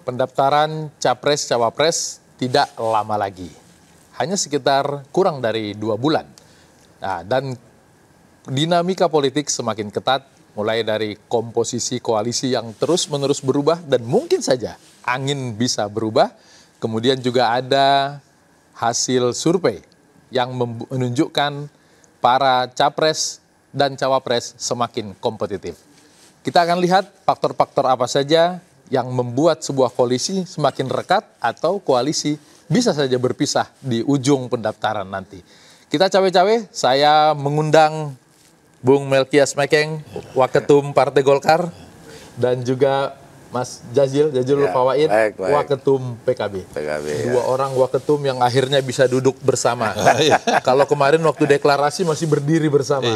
pendaftaran Capres-Cawapres tidak lama lagi. Hanya sekitar kurang dari 2 bulan. Nah, dan dinamika politik semakin ketat, mulai dari komposisi koalisi yang terus-menerus berubah dan mungkin saja angin bisa berubah. Kemudian juga ada hasil survei yang menunjukkan para capres dan cawapres semakin kompetitif. Kita akan lihat faktor-faktor apa saja yang membuat sebuah koalisi semakin rekat atau koalisi bisa saja berpisah di ujung pendaftaran nanti. Kita cawe-cawe, saya mengundang Bung Melkias Mekeng, Waketum Partai Golkar, dan juga Mas Jazilul Ya, Fawait, baik. Waketum PKB. PKB, Dua orang Waketum yang akhirnya bisa duduk bersama. Kalau kemarin waktu deklarasi masih berdiri bersama.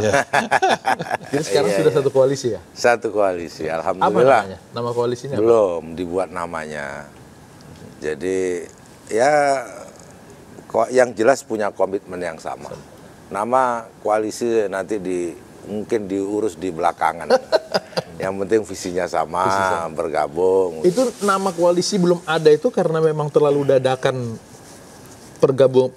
Jadi sekarang sudah satu koalisi ya? Satu koalisi, Apa alhamdulillah. namanya? Nama koalisinya apa? Belum dibuat namanya. Jadi ya yang jelas punya komitmen yang sama. Nama koalisi nanti mungkin diurus di belakangan. Yang penting visinya sama, bergabung. Itu nama koalisi belum ada itu karena memang terlalu dadakan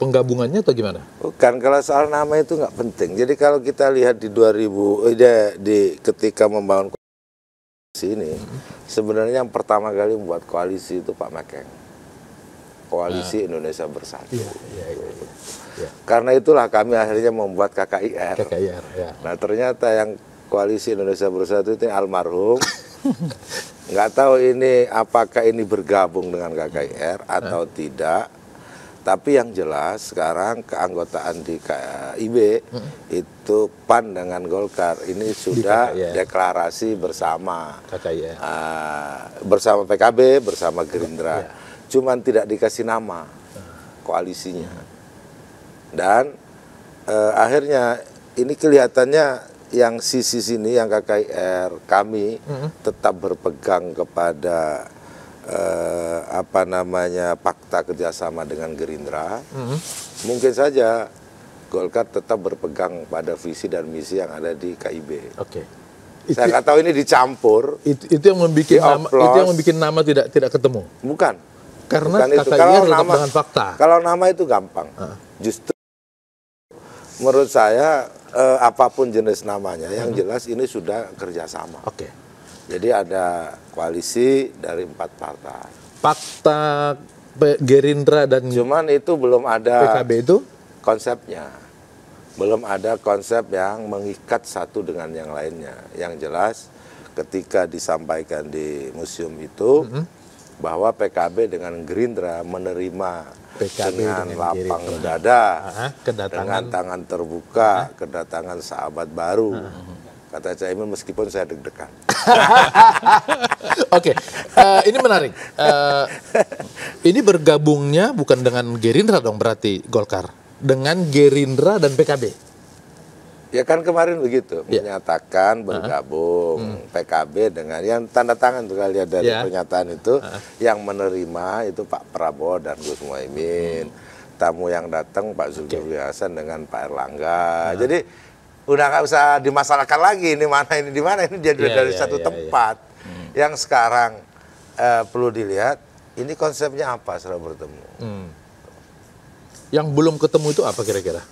penggabungannya atau gimana? Bukan, kalau soal nama itu nggak penting. Jadi kalau kita lihat di 2000, ketika membangun koalisi ini, sebenarnya yang pertama kali membuat koalisi itu Pak Mekeng. Koalisi Indonesia Bersatu. Iya. Karena itulah kami akhirnya membuat KKIR. Ya. Nah ternyata yang Koalisi Indonesia Bersatu itu almarhum. Nggak tahu ini apakah ini bergabung dengan KKIR atau tidak. Tapi yang jelas sekarang keanggotaan di KIB itu PAN dengan Golkar ini sudah deklarasi bersama. KKIR. Bersama PKB, bersama Gerindra. Cuman tidak dikasih nama koalisinya. Dan akhirnya ini kelihatannya yang sisi sini, yang KKIR kami tetap berpegang kepada fakta kerjasama dengan Gerindra. Mungkin saja Golkar tetap berpegang pada visi dan misi yang ada di KIB. Oke. Saya nggak tahu ini dicampur. Itu yang membuat nama tidak ketemu. Bukan. Karena Bukan KKIR tetap dengan fakta. Kalau nama itu gampang. Justru menurut saya apapun jenis namanya, yang jelas ini sudah kerjasama. Oke. Jadi ada koalisi dari 4 partai. Fakta Gerindra dan Cuman itu belum ada PKB itu konsepnya. Belum ada konsep yang mengikat satu dengan yang lainnya. Yang jelas ketika disampaikan di museum itu bahwa PKB dengan Gerindra menerima dengan lapang dada, dengan tangan terbuka, kedatangan sahabat baru. Kata Caimin meskipun saya deg-degan. Oke, ini menarik. Ini bergabungnya bukan dengan Gerindra dong berarti Golkar, dengan Gerindra dan PKB. Ya kan kemarin begitu, menyatakan bergabung PKB dengan yang tanda tangan tuh kali lihat dari pernyataan itu, yang menerima itu Pak Prabowo dan Gus Muhaimin. Tamu yang datang Pak Zulkifli Hasan dengan Pak Erlangga. Jadi udah nggak usah dimasalahkan lagi ini di mana ini jadi dari satu tempat. Yang sekarang perlu dilihat ini konsepnya apa setelah bertemu. Yang belum ketemu itu apa kira-kira?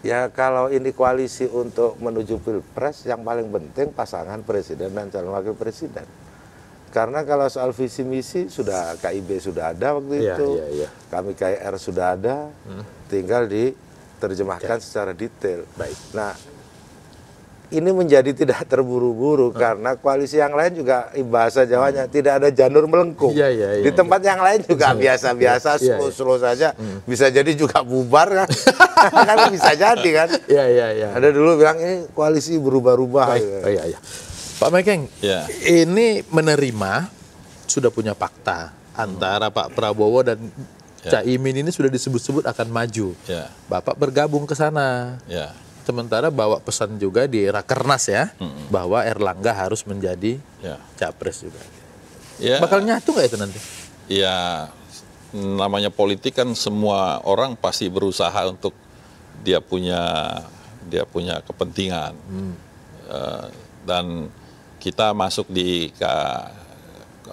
Ya kalau ini koalisi untuk menuju Pilpres, yang paling penting pasangan presiden dan calon wakil presiden. Karena kalau soal visi misi sudah KIB sudah ada waktu itu, kami KIR sudah ada, tinggal diterjemahkan secara detail. Baik. Nah ini menjadi tidak terburu-buru karena koalisi yang lain juga bahasa Jawanya tidak ada janur melengkung. Di tempat yang lain juga biasa-biasa, slow saja. Bisa jadi juga bubar kan. Kan bisa jadi kan. Ada dulu bilang ini koalisi berubah-ubah. Pak Mekeng, ini menerima sudah punya fakta antara Pak Prabowo dan Caimin ini sudah disebut-sebut akan maju. Bapak bergabung ke sana. Sementara bawa pesan juga di Rakernas bahwa Erlangga harus menjadi capres juga. Bakal nyatu nggak itu nanti? Ya, namanya politik kan semua orang pasti berusaha untuk dia punya kepentingan. Dan kita masuk di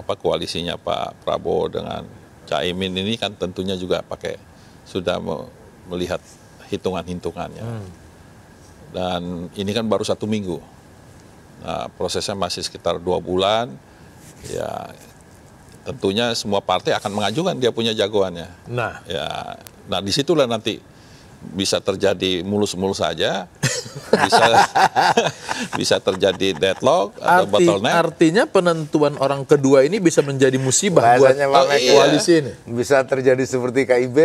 koalisinya Pak Prabowo dengan Caimin ini kan tentunya juga sudah melihat hitungan-hitungannya. Dan ini kan baru 1 minggu. Nah, prosesnya masih sekitar 2 bulan. Ya, tentunya semua partai akan mengajukan dia punya jagoannya. Nah, disitulah nanti bisa terjadi mulus-mulus saja, bisa terjadi deadlock atau bottleneck. Artinya penentuan orang kedua ini bisa menjadi musibah buat koalisi ini. Bisa terjadi seperti KIB.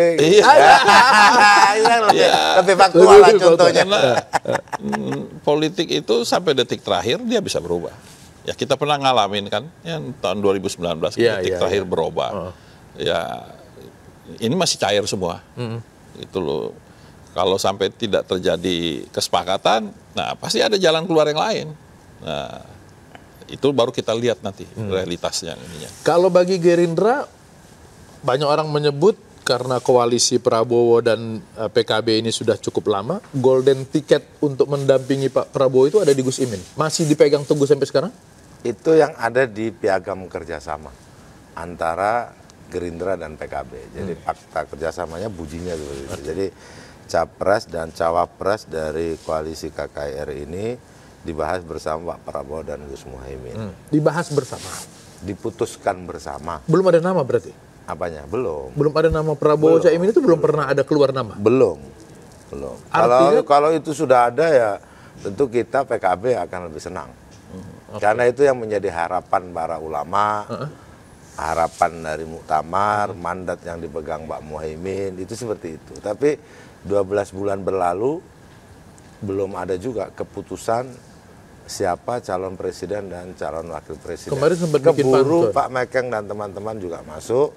Lebih faktual lah contohnya. Politik itu sampai detik terakhir dia bisa berubah. Ya kita pernah ngalamin kan, yang tahun 2019 detik terakhir berubah. Ya ini masih cair semua. Itu loh. Kalau sampai tidak terjadi kesepakatan, nah pasti ada jalan keluar yang lain. Nah, itu baru kita lihat nanti realitasnya. Kalau bagi Gerindra, banyak orang menyebut karena koalisi Prabowo dan PKB ini sudah cukup lama, golden ticket untuk mendampingi Pak Prabowo itu ada di Gus Imin. Masih dipegang Teguh sampai sekarang? Itu yang ada di piagam kerjasama antara Gerindra dan PKB. Jadi fakta kerjasamanya bujinya seperti itu. Jadi Capres dan Cawapres dari koalisi KKR ini dibahas bersama Pak Prabowo dan Gus Muhaimin. Dibahas bersama? Diputuskan bersama. Belum ada nama berarti? Apanya? Belum. Belum ada nama Prabowo Caimin itu belum pernah ada keluar nama? Belum. Kalau itu sudah ada ya tentu kita PKB akan lebih senang. Karena itu yang menjadi harapan para ulama, harapan dari Muktamar, mandat yang dipegang Pak Muhaimin, itu seperti itu. Tapi 12 bulan berlalu, belum ada juga keputusan siapa calon presiden dan calon wakil presiden. Kemarin sempat bikin pantun. Pak Mekeng dan teman-teman juga masuk,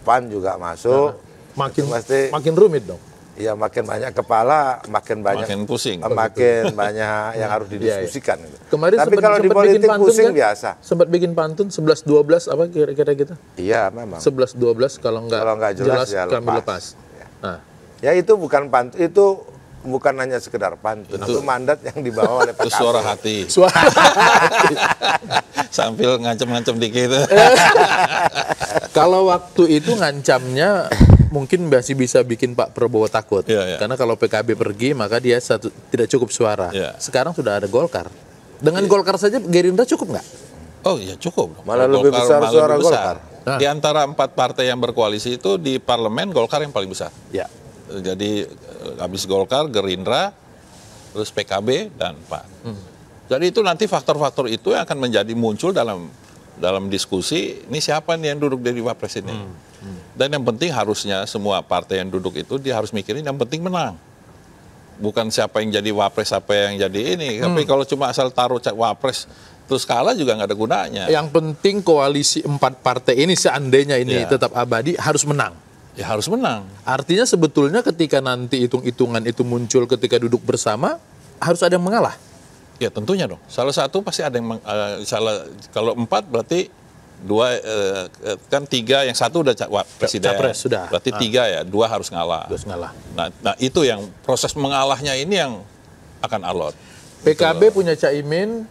PAN juga masuk. Makin rumit dong. Ya makin banyak kepala, makin pusing. Makin banyak yang harus didiskusikan. Kemarin tapi kalau di politik pusing kan? Biasa. Sempat bikin pantun 11-12 apa kira-kira gitu? Iya memang. 11-12 kalau nggak jelas ya kami lepas. Ya itu bukan pantun, itu bukan hanya sekedar pantun, itu mandat yang dibawa oleh PKB. Itu suara hati. Sambil ngancem-ngancem dikit. Kalau waktu itu ngancamnya mungkin masih bisa bikin Pak Prabowo takut. Karena kalau PKB pergi maka dia tidak cukup suara. Sekarang sudah ada Golkar. Dengan Golkar saja Gerindra cukup nggak? Oh iya cukup. Malah lebih besar suara Golkar. Di antara 4 partai yang berkoalisi itu di parlemen Golkar yang paling besar. Ya. Jadi habis Golkar, Gerindra, terus PKB dan PAN. Jadi itu nanti faktor-faktor itu yang akan menjadi muncul dalam diskusi. Ini siapa nih yang duduk dari wapres ini? Dan yang penting harusnya semua partai yang duduk itu dia harus mikirin yang penting menang. Bukan siapa yang jadi wapres, siapa yang jadi ini. Tapi kalau cuma asal taruh wapres terus kalah juga nggak ada gunanya. Yang penting koalisi 4 partai ini seandainya ini tetap abadi harus menang. Ya harus menang. Artinya sebetulnya ketika nanti hitung-hitungan itu muncul ketika duduk bersama harus ada yang mengalah. Ya tentunya dong. Salah satu pasti ada yang kalau 4 berarti 2 kan 3 yang 1 udah presiden. Capres sudah. Berarti 3 ya, 2 harus ngalah. Nah itu yang proses mengalahnya ini yang akan alot. PKB punya Caimin,